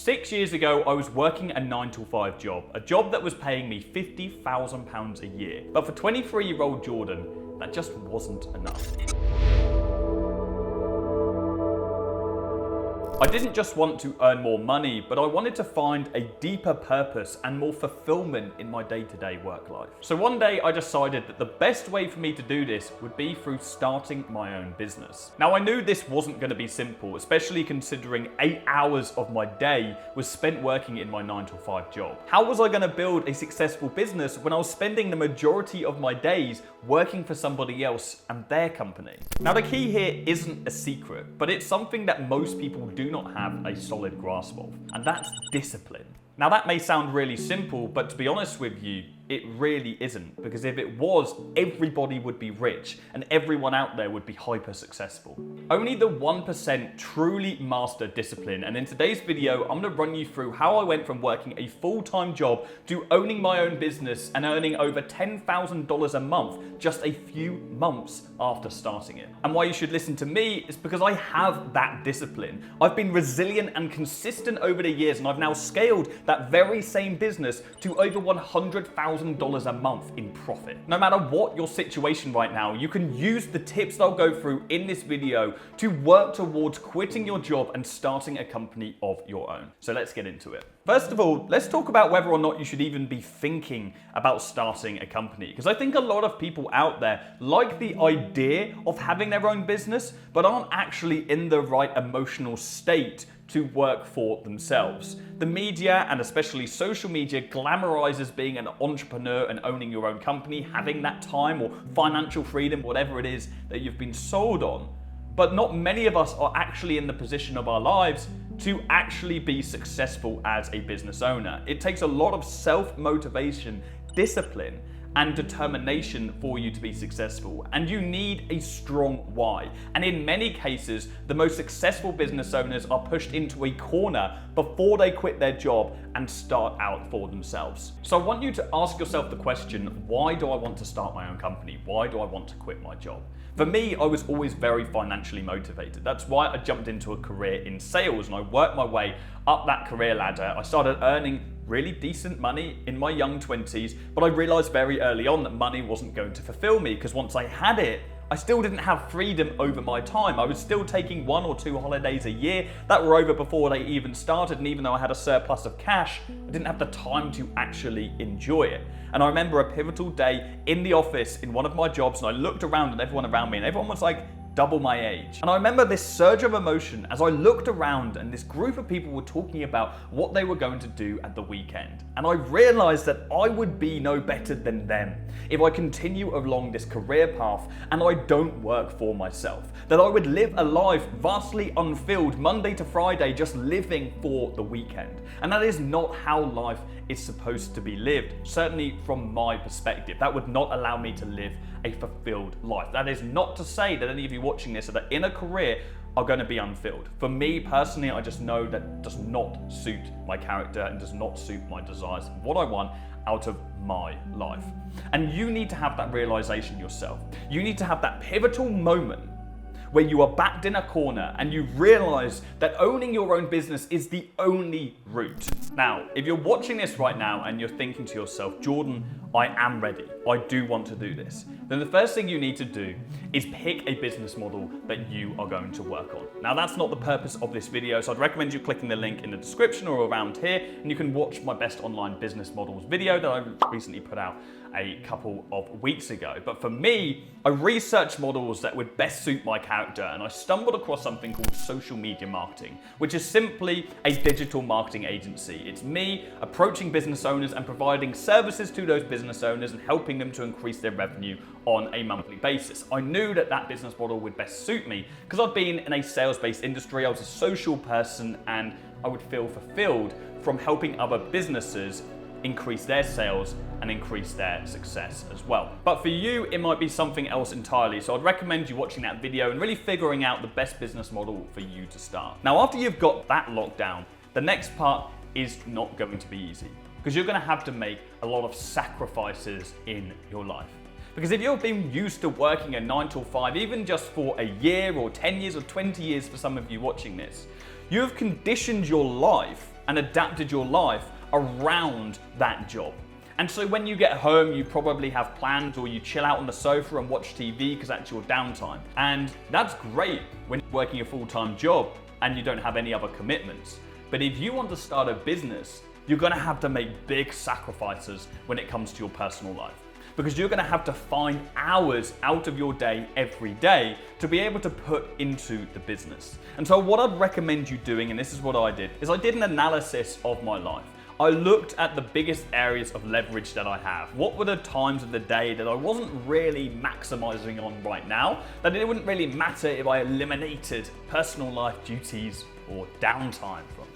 6 years ago, I was working a 9 to 5 job, a job that was paying me £50,000 a year. But for 23-year-old Jordan, that just wasn't enough. I didn't just want to earn more money, but I wanted to find a deeper purpose and more fulfillment in my day-to-day work life. So one day I decided that the best way for me to do this would be through starting my own business. Now I knew this wasn't going to be simple, especially considering 8 hours of my day was spent working in my 9 to 5 job. How was I going to build a successful business when I was spending the majority of my days working for somebody else and their company? Now the key here isn't a secret, but it's something that most people do not have a solid grasp of, and that's discipline. Now that may sound really simple, but to be honest with you, it really isn't, because if it was, everybody would be rich and everyone out there would be hyper successful. Only the 1% truly master discipline, and in today's video, I'm going to run you through how I went from working a full-time job to owning my own business and earning over $10,000 a month just a few months after starting it. And why you should listen to me is because I have that discipline. I've been resilient and consistent over the years, and I've now scaled that very same business to over $100,000 a month in profit. No matter what your situation right now, you can use the tips that I'll go through in this video to work towards quitting your job and starting a company of your own. So let's get into it. First of all, let's talk about whether or not you should even be thinking about starting a company. Because I think a lot of people out there like the idea of having their own business, but aren't actually in the right emotional state to work for themselves. The media, and especially social media, glamorizes being an entrepreneur and owning your own company, having that time or financial freedom, whatever it is that you've been sold on. But not many of us are actually in the position of our lives to actually be successful as a business owner. It takes a lot of self-motivation, discipline, and determination for you to be successful. And you need a strong why. And in many cases, the most successful business owners are pushed into a corner before they quit their job and start out for themselves. So I want you to ask yourself the question, why do I want to start my own company? Why do I want to quit my job? For me, I was always very financially motivated. That's why I jumped into a career in sales, and I worked my way up that career ladder. I started earning really decent money in my young 20s, but I realized very early on that money wasn't going to fulfill me, because once I had it, I still didn't have freedom over my time. I was still taking 1 or 2 holidays a year that were over before they even started, and even though I had a surplus of cash, I didn't have the time to actually enjoy it. And I remember a pivotal day in the office in one of my jobs, and I looked around at everyone around me, and everyone was like double my age. And I remember this surge of emotion as I looked around and this group of people were talking about what they were going to do at the weekend. And I realized that I would be no better than them if I continue along this career path and I don't work for myself. That I would live a life vastly unfilled, Monday to Friday, just living for the weekend. And that is not how life is supposed to be lived, certainly from my perspective. That would not allow me to live a fulfilled life. That is not to say that any of you watching this that in a career are going to be unfilled. For me personally, I just know that does not suit my character and does not suit my desires, what I want out of my life. And you need to have that realization yourself. You need to have that pivotal moment where you are backed in a corner and you realize that owning your own business is the only route. Now, if you're watching this right now and you're thinking to yourself, Jordan, I am ready, I do want to do this, then the first thing you need to do is pick a business model that you are going to work on. Now, that's not the purpose of this video, so I'd recommend you clicking the link in the description or around here, and you can watch my best online business models video that I recently put out a couple of weeks ago. But for me, I researched models that would best suit my character, and I stumbled across something called social media marketing, which is simply a digital marketing agency. It's me approaching business owners and providing services to those business owners and helping them to increase their revenue on a monthly basis. I knew that that business model would best suit me because I've been in a sales-based industry, I was a social person, and I would feel fulfilled from helping other businesses increase their sales and increase their success as well. But for you, it might be something else entirely. So I'd recommend you watching that video and really figuring out the best business model for you to start. Now, after you've got that locked down, the next part is not going to be easy, because you're going to have to make a lot of sacrifices in your life. Because if you've been used to working a 9 to 5, even just for a year or 10 years or 20 years for some of you watching this, you have conditioned your life and adapted your life around that job. And so when you get home, you probably have plans, or you chill out on the sofa and watch TV because that's your downtime. And that's great when you're working a full-time job and you don't have any other commitments. But if you want to start a business, you're gonna have to make big sacrifices when it comes to your personal life, because you're gonna have to find hours out of your day every day to be able to put into the business. And so what I'd recommend you doing, and this is what I did, is I did an analysis of my life. I looked at the biggest areas of leverage that I have. What were the times of the day that I wasn't really maximizing on right now, that it wouldn't really matter if I eliminated personal life duties or downtime from.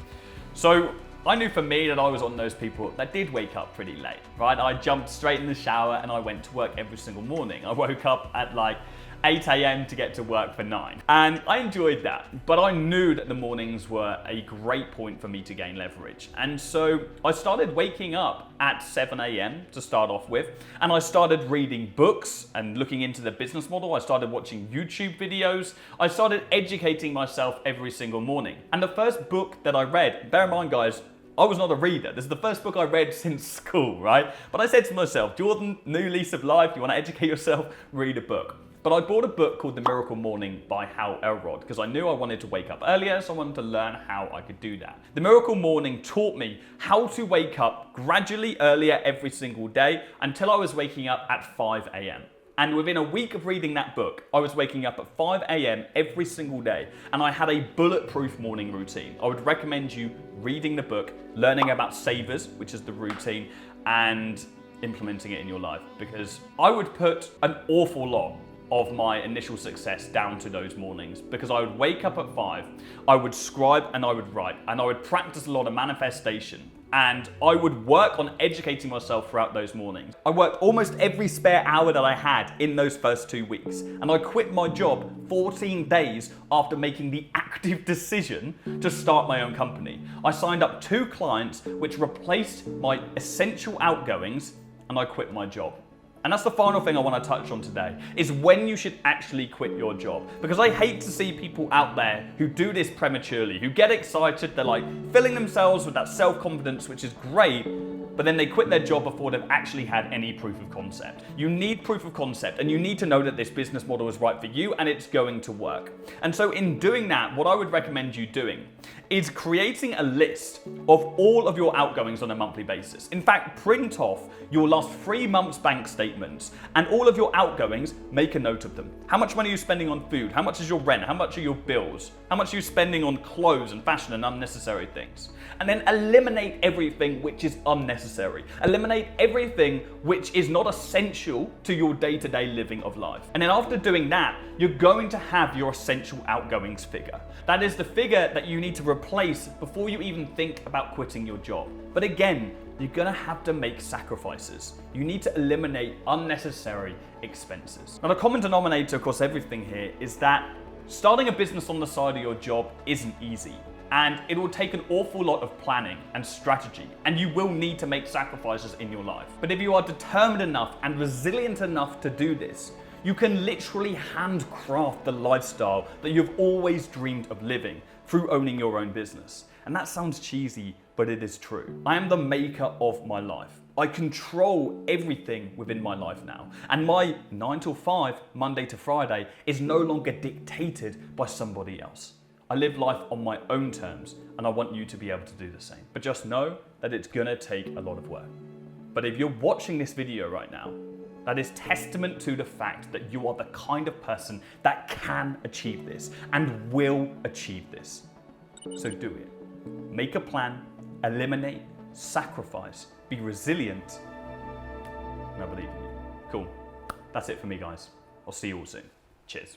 So I knew for me that I was one of those people that did wake up pretty late, right? I jumped straight in the shower and I went to work every single morning. I woke up at like 8 a.m. to get to work for 9. And I enjoyed that, but I knew that the mornings were a great point for me to gain leverage. And so I started waking up at 7 a.m. to start off with, and I started reading books and looking into the business model. I started watching YouTube videos. I started educating myself every single morning. And the first book that I read, bear in mind guys, I was not a reader. This is the first book I read since school, right? But I said to myself, Jordan, new lease of life, you want to educate yourself, read a book. But I bought a book called The Miracle Morning by Hal Elrod because I knew I wanted to wake up earlier, so I wanted to learn how I could do that. The Miracle Morning taught me how to wake up gradually earlier every single day until I was waking up at 5 a.m. And within a week of reading that book, I was waking up at 5 a.m. every single day, and I had a bulletproof morning routine. I would recommend you reading the book, learning about savers, which is the routine, and implementing it in your life, because I would put an awful lot of my initial success down to those mornings, because I would wake up at 5, I would scribe and I would write, and I would practice a lot of manifestation, and I would work on educating myself throughout those mornings. I worked almost every spare hour that I had in those first 2 weeks, and I quit my job 14 days after making the active decision to start my own company. I signed up 2 clients which replaced my essential outgoings, and I quit my job. And that's the final thing I want to touch on today, is when you should actually quit your job. Because I hate to see people out there who do this prematurely, who get excited, they're like filling themselves with that self-confidence, which is great, but then they quit their job before they've actually had any proof of concept. You need proof of concept, and you need to know that this business model is right for you and it's going to work. And so in doing that, what I would recommend you doing is creating a list of all of your outgoings on a monthly basis. In fact, print off your last 3 months' bank statements and all of your outgoings, make a note of them. How much money are you spending on food? How much is your rent? How much are your bills? How much are you spending on clothes and fashion and unnecessary things? And then eliminate everything which is unnecessary. Eliminate everything which is not essential to your day-to-day living of life. And then after doing that, you're going to have your essential outgoings figure. That is the figure that you need to replace before you even think about quitting your job. But again, you're gonna have to make sacrifices. You need to eliminate unnecessary expenses. Now, the common denominator across everything here is that starting a business on the side of your job isn't easy. And it will take an awful lot of planning and strategy, and you will need to make sacrifices in your life. But if you are determined enough and resilient enough to do this, you can literally handcraft the lifestyle that you've always dreamed of living through owning your own business. And that sounds cheesy, but it is true. I am the maker of my life. I control everything within my life now. And my 9 to 5, Monday to Friday, is no longer dictated by somebody else. I live life on my own terms, and I want you to be able to do the same. But just know that it's gonna take a lot of work. But if you're watching this video right now, that is testament to the fact that you are the kind of person that can achieve this and will achieve this. So do it. Make a plan, eliminate, sacrifice, be resilient, and I believe in you. Cool. That's it for me, guys. I'll see you all soon. Cheers.